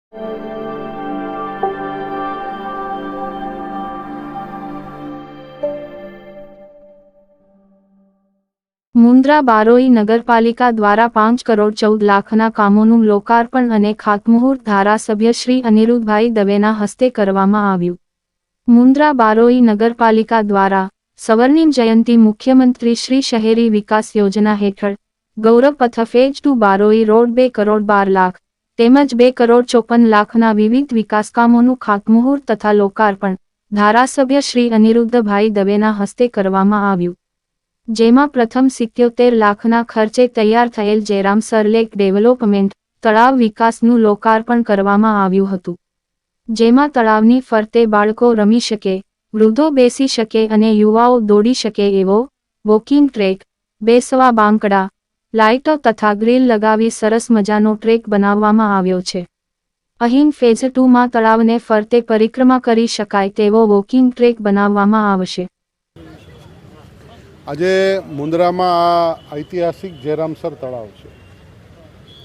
મુન્દ્રા બારોઈ નગરપાલિકા દ્વારા 5 કરોડ 14 લાખના કામોનું લોકાર્પણ અને ખાતમુહૂર્ત ધારાસભ્ય શ્રી અનિરુદ્ધભાઈ દવેના હસ્તે કરવામાં આવ્યું। મુન્દ્રા બારોઈ નગરપાલિકા દ્વારા સ્વર્ણિમ જયંતિ મુખ્યમંત્રી શ્રી શહેરી વિકાસ યોજના હેઠળ ગૌરવ પથ ફેઝ 2 બારોઈ રોડ 2 કરોડ 12 લાખ તેમજ 2 કરોડ 54 લાખના વિવિધ વિકાસકામોનું ખાતમુહૂર્ત તથા લોકાર્પણ ધારાસભ્ય શ્રી અનિરુદ્ધભાઈ દવેના હસ્તે કરવામાં આવ્યું। જેમાં પ્રથમ 77 લાખના ખર્ચે તૈયાર થયેલ જયરામસર લેક ડેવલપમેન્ટ તળાવ વિકાસનું લોકાર્પણ કરવામાં આવ્યું હતું। જેમાં તળાવની ફરતે બાળકો રમી શકે, વૃદ્ધો બેસી શકે અને યુવાઓ દોડી શકે એવો વોકિંગ ટ્રેક, બેસવા બાંકડા, લાઇટો તથા ગ્રીલ લગાવી સરસ મજાનો ટ્રેક બનાવવામાં આવ્યો છે। અહીં ફેઝ 2માં તળાવને ફરતે પરિક્રમા કરી શકાય તેવો વોકિંગ ટ્રેક બનાવવામાં આવશે। આજે મુન્દ્રામાં આ ઐતિહાસિક જયરામસર તળાવ છે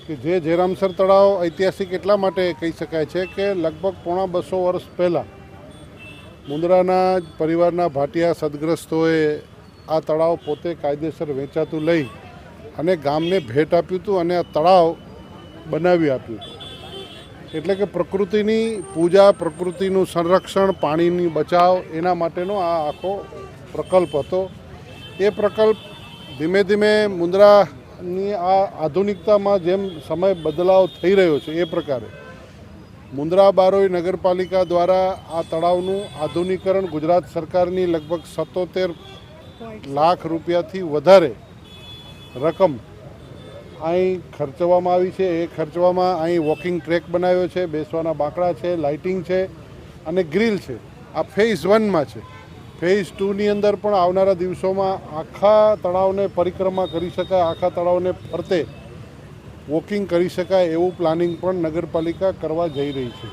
કે જે જયરામસર તળાવ ઐતિહાસિક એટલા માટે કહી શકાય છે કે લગભગ પોણા 200 વર્ષ પહેલાં મુન્દ્રાના પરિવારના ભાટિયા સદગ્રસ્તોએ આ તળાવ પોતે કાયદેસર વેચાતું લઈ અને ગામને ભેટ આપ્યું હતું અને આ તળાવ બનાવી આપ્યું હતું। એટલે કે પ્રકૃતિની પૂજા, પ્રકૃતિનું સંરક્ષણ, પાણીની બચાવ એના માટેનો આ આખો પ્રકલ્પ હતો। એ પ્રકલ્પ ધીમે ધીમે મુન્દ્રાની આ આધુનિકતામાં જેમ સમય બદલાવ થઈ રહ્યો છે એ પ્રકારે મુન્દ્રા બારોઈ નગરપાલિકા દ્વારા આ તળાવનું આધુનિકરણ ગુજરાત સરકારની લગભગ 77 લાખ રૂપિયાથી વધારે રકમ અહીં ખર્ચવામાં આવી છે। એ ખર્ચવામાં અહીં વોકિંગ ટ્રેક બનાવ્યો છે, બેસવાના બાંકડા છે, લાઇટિંગ છે અને ગ્રીલ છે। આ ફેઝ 1માં છે। ફેઝ 2ની અંદર પણ આવનારા દિવસોમાં આખા તળાવને પરિક્રમા કરી શકાય, આખા તળાવને ફરતે વોકિંગ કરી શકાય એવું પ્લાનિંગ પણ નગરપાલિકા કરવા જઈ રહી છે।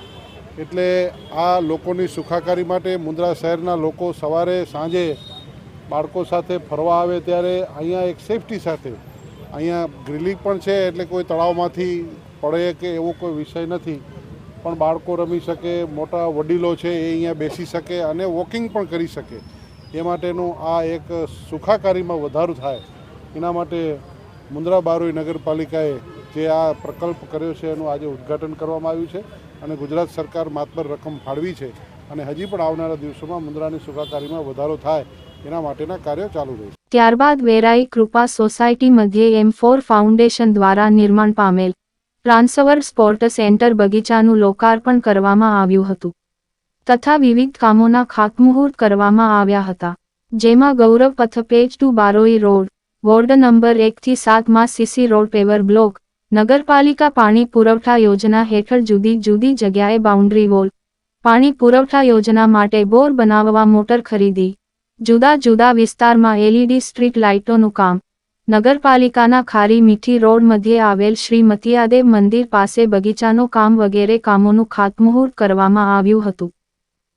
એટલે આ લોકોની સુખાકારી માટે મુન્દ્રા શહેરના લોકો સવારે સાંજે બાળકો સાથે ફરવા આવે ત્યારે અહીંયા એક સેફટી સાથે અહીંયા ગ્રીલિંગ પણ છે, એટલે કોઈ તળાવમાંથી પડે કે એવો કોઈ વિષય નથી, પણ બાળકો રમી શકે, મોટા વડીલો છે એ અહીંયા બેસી શકે અને વોકિંગ પણ કરી શકે। એ માટેનું આ એક સુખાકારીમાં વધારો થાય એના માટે મુન્દ્રા બારોઈ નગરપાલિકાએ જે આ પ્રકલ્પ કર્યો છે એનું આજે ઉદ્ઘાટન કરવામાં આવ્યું છે અને ગુજરાત સરકાર માતબર રકમ ફાળવી છે અને હજી પણ આવનારા દિવસોમાં મુન્દ્રાની સુખાકારીમાં વધારો થાય એના માટેના કાર્યો ચાલુ રહેશે। ત્યારબાદ વેરાઈ કૃપા સોસાયટી મધ્યે M4 ફાઉન્ડેશન દ્વારા નિર્માણ પામેલ ટ્રાન્સવર સ્પોર્ટ સેન્ટર બગીચાનું લોકાર્પણ કરવામાં આવ્યું હતું તથા વિવિધ કામોના ખાતમુહૂર્ત કરવામાં આવ્યા હતા। જેમાં ગૌરવ પથ phase 2 Baroi road, ward number 1 થી 7માં સીસી રોડ પેવર બ્લોક, નગરપાલિકા પાણી પુરવઠા યોજના હેઠળ જુદી જુદી જગ્યાએ બાઉન્ડ્રી વોલ, પાણી પુરવઠા યોજના માટે બોર બનાવવા મોટર ખરીદી, જુદા જુદા વિસ્તારમાં LED સ્ટ્રીટ લાઇટોનું કામ, નગરપાલિકાના ખારી મીઠી રોડ મધ્યે આવેલ શ્રી મતિયાદેવ મંદિર પાસે બગીચાનું કામ વગેરે કામોનું ખાતમુહૂર્ત કરવામાં આવ્યું હતું।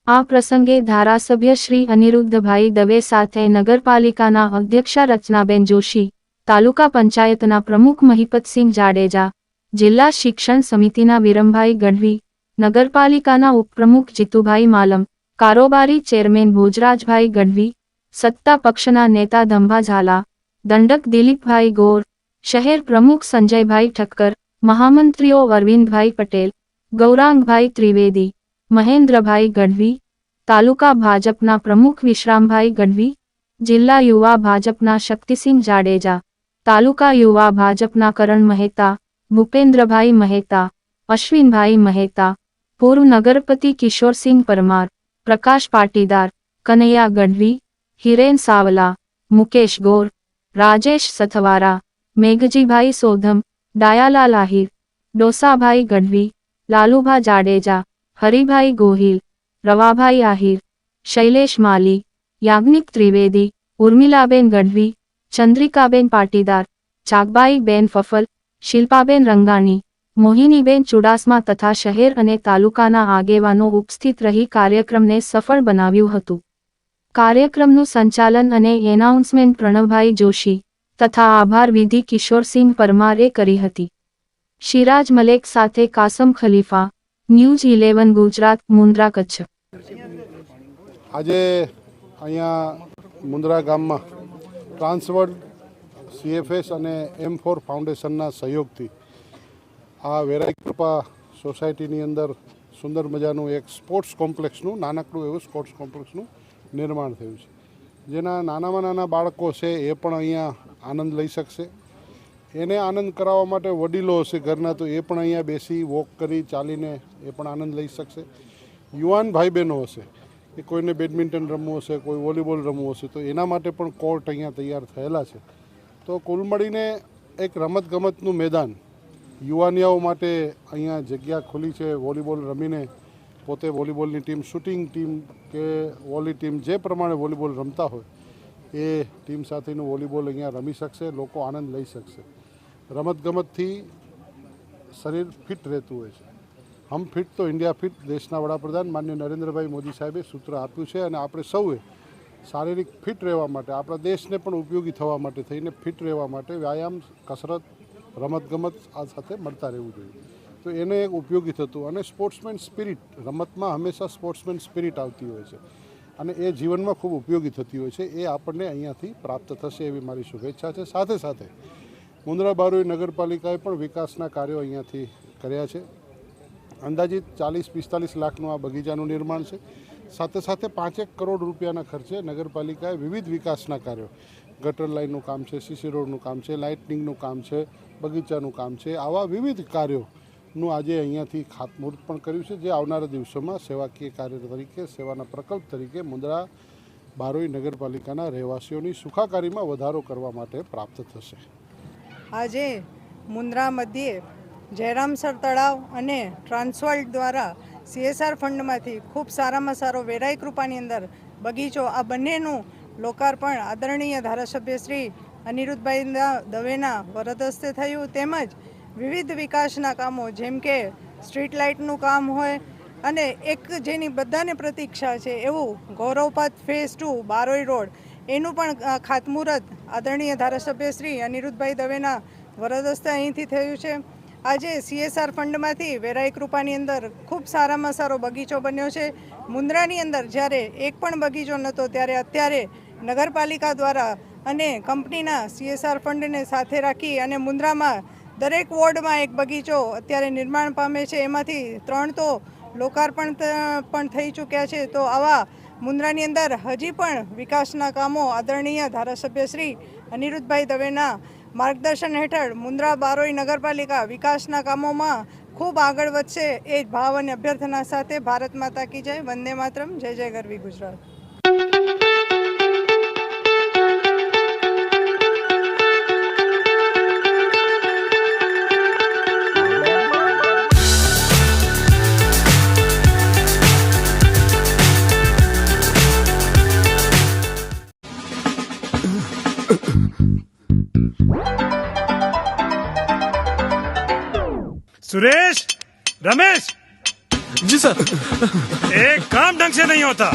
આ પ્રસંગે ધારાસભ્ય શ્રી અનિરુદ્ધભાઈ દવે સાથે નગરપાલિકાના અધ્યક્ષા રચનાબેન જોશી, તાલુકા પંચાયતના પ્રમુખ મહિપતસિંહ જાડેજા, જિલ્લા શિક્ષણ સમિતિના વિરમભાઈ ગઢવી, નગરપાલિકાના ઉપપ્રમુખ જીતુભાઈ માલમ, કારોબારી ચેરમેન ભોજરાજભાઈ ગઢવી, સત્તા પક્ષના નેતા ધંભા ઝાલા, દંડક દિલીપભાઈ ગોર, શહેર પ્રમુખ સંજયભાઈ ઠક્કર, મહામંત્રીઓ અરવિંદભાઈ પટેલ, ગૌરાંગભાઈ ત્રિવેદી, મહેન્દ્રભાઈ ગઢવી, તાલુકા ભાજપના પ્રમુખ વિશ્રામભાઈ ગઢવી, જિલ્લા યુવા ભાજપના શક્તિસિંહ જાડેજા, તાલુકા યુવા ભાજપના કરણ મહેતા, ભૂપેન્દ્રભાઈ મહેતા, અશ્વિનભાઈ મહેતા, પૂર્વ નગરપતિ કિશોરસિંહ પરમાર, પ્રકાશ પાટીદાર, કનૈયા ગઢવી, હિરેન સાવલા, મુકેશ ગોર, રાજેશ સથવારા, મેઘજીભાઈ સોધમ, ડાયાલાલ આહિર, ડોસાભાઈ ગઢવી, લાલુભા જાડેજા, હરિભાઈ ગોહિલ, રવાભાઈ આહિર, શૈલેષ માલી, યાજ્ઞિક ત્રિવેદી, ઉર્મિલાબેન ગઢવી, ચંદ્રિકાબેન પાટીદાર, ચાકબાઈબેન ફફલ, શિલ્પાબેન રંગાણી, મોહિનીબેન ચુડાસમા તથા શહેર અને તાલુકાના આગેવાનો ઉપસ્થિત રહી કાર્યક્રમને સફળ બનાવ્યું હતું। કાર્યક્રમનું સંચાલન અને એનાઉન્સમેન્ટ પ્રણવભાઈ જોશી તથા આભાર વિધિ કિશોરસિંહ પરમારે કરી હતી। શિરાજ મલેક સાથે કાસમ ખલીફા, ન્યૂઝ 11 ગુજરાત, મુન્દ્રા, કચ્છ. આજે અહીંયા મુન્દ્રા ગામમાં ટ્રાન્સવર્લ્ડ CFS અને M4 ફાઉન્ડેશનના સહયોગથી આ વેરાઈ કૃપા સોસાયટીની અંદર સુંદર મજાનું એક સ્પોર્ટ્સ કોમ્પ્લેક્સનું નાનકડું એવું સ્પોર્ટ્સ કોમ્પ્લેક્સનું નિર્માણ થયું છે, જેના નાનામાં નાના બાળકો છે એ પણ અહીંયા આનંદ લઈ શકશે. એને આનંદ કરાવવા માટે વડીલો હશે ઘરના, તો એ પણ અહીંયા બેસી વોક કરી ચાલીને એ પણ આનંદ લઈ શકશે. યુવાન ભાઈ બહેનો હશે કે કોઈને બેડમિન્ટન રમવું હશે, કોઈ વોલીબોલ રમવું હશે, તો એના માટે પણ કોર્ટ અહીંયા તૈયાર થયેલા છે. તો કુલ મળીને એક રમતગમતનું મેદાન યુવાનિયાઓ માટે અહીંયા જગ્યા ખુલી છે. વોલીબોલ રમીને પોતે વોલીબોલની ટીમ, શૂટિંગ ટીમ કે વોલી ટીમ જે પ્રમાણે વોલીબોલ રમતા હોય એ ટીમ સાથેનું વોલીબોલ અહીંયા રમી શકશે, લોકો આનંદ લઈ શકશે. રમતગમતથી શરીર ફિટ રહેતું હોય છે. હમ ફિટ તો ઇન્ડિયા ફિટ, દેશના વડાપ્રધાન માનનીય નરેન્દ્રભાઈ મોદી સાહેબે સૂત્ર આપ્યું છે, અને આપણે સૌએ શારીરિક ફિટ રહેવા માટે, આપણા દેશને પણ ઉપયોગી થવા માટે થઈને ફિટ રહેવા માટે વ્યાયામ, કસરત, રમતગમત આ સાથે મળતા રહેવું જોઈએ. તો એને એક ઉપયોગી થતું, અને સ્પોર્ટ્સમેન સ્પિરિટ, રમતમાં હંમેશા સ્પોર્ટ્સમેન સ્પિરિટ આવતી હોય છે અને એ જીવનમાં ખૂબ ઉપયોગી થતી હોય છે. એ આપણને અહીંયાથી પ્રાપ્ત થશે એવી મારી શુભેચ્છા છે. સાથે સાથે મુન્દ્રા બારોઈ નગરપાલિકાએ પણ વિકાસના કાર્યો અહીંયાથી કર્યા છે. અંદાજિત 40-45 લાખનું આ બગીચાનું નિર્માણ છે. સાથે સાથે 5 કરોડ રૂપિયાના ખર્ચે નગરપાલિકાએ વિવિધ વિકાસના કાર્યો, ગટર લાઇનનું કામ છે, CC રોડનું કામ છે, લાઇટનિંગનું કામ છે, બગીચાનું કામ છે, આવા વિવિધ કાર્યોનું આજે અહીંયાથી ખાતમુહૂર્ત પણ કર્યું છે, જે આવનારા દિવસોમાં સેવાકીય કાર્ય તરીકે, સેવાના પ્રકલ્પ તરીકે મુન્દ્રા બારોઈ નગરપાલિકાના રહેવાસીઓની સુખાકારીમાં વધારો કરવા માટે પ્રાપ્ત થશે. આજે મુન્દ્રા મધ્યે જયરામસર તળાવ અને ટ્રાન્સવર્લ્ડ દ્વારા CSR ફંડમાંથી ખૂબ સારામાં સારો વેરાઈ કૃપાની અંદર બગીચો, આ બંનેનું લોકાર્પણ આદરણીય ધારાસભ્ય શ્રી અનિરુદ્ધભાઈ દવેના વરદ હસ્તે થયું. તેમજ વિવિધ વિકાસના કામો જેમ કે સ્ટ્રીટ લાઇટનું કામ હોય અને એક જેની બધાને પ્રતીક્ષા છે એવું ગૌરવપથ ફેઝ 2 બારોઈ રોડ, એનું પણ ખાતમુહૂર્ત આદરણીય ધારાસભ્ય શ્રી અનિરુદ્ધભાઈ દવેના વરદ હસ્તે અહીંથી થયું છે. આજે CSR ફંડમાંથી વેરાઈ કૃપાની અંદર ખૂબ સારામાં સારો બગીચો બન્યો છે. મુન્દ્રાની અંદર જ્યારે એક પણ બગીચો નહોતો, ત્યારે અત્યારે નગરપાલિકા દ્વારા અને કંપનીના CSR ફંડને સાથે રાખી અને મુન્દ્રામાં દરેક વોર્ડમાં એક બગીચો અત્યારે નિર્માણ પામે છે. એમાંથી 3 તો લોકાર્પણ પણ થઈ ચૂક્યા છે. તો આવા મુન્દ્રાની અંદર હજી પણ વિકાસના કામો આદરણીય ધારાસભ્ય શ્રી અનિરુદ્ધભાઈ દવેના માર્ગદર્શન હેઠળ મુન્દ્રા બારોઈ નગરપાલિકા વિકાસના કામોમાં ખૂબ આગળ વધશે એ જ ભાવ અને અભ્યર્થના સાથે ભારત માતા કી જય, વંદે માતરમ, જય જય ગરવી ગુજરાત. सुरेश, रमेश जी सर। एक काम ढंग से नहीं होता,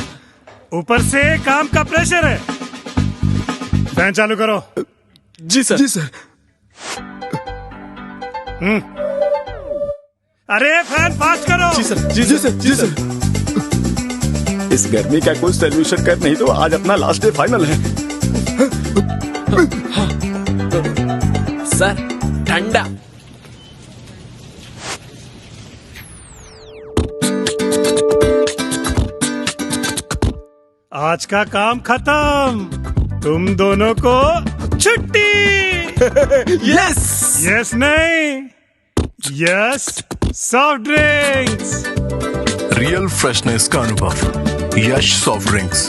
ऊपर से काम का प्रेशर है. फैन चालू करो. जी सर। जी सर। अरे फैन फास्ट करो. जी सर। जी सर। जी सर। इस गर्मी का कोई सोल्यूशन कर, नहीं तो आज अपना लास्ट डे फाइनल है. सर ठंडा. आज का काम खत्म, तुम दोनों को छुट्टी. यस. यस नहीं, yes soft drinks. Real freshness का अनुभव, यश सॉफ्ट ड्रिंक्स.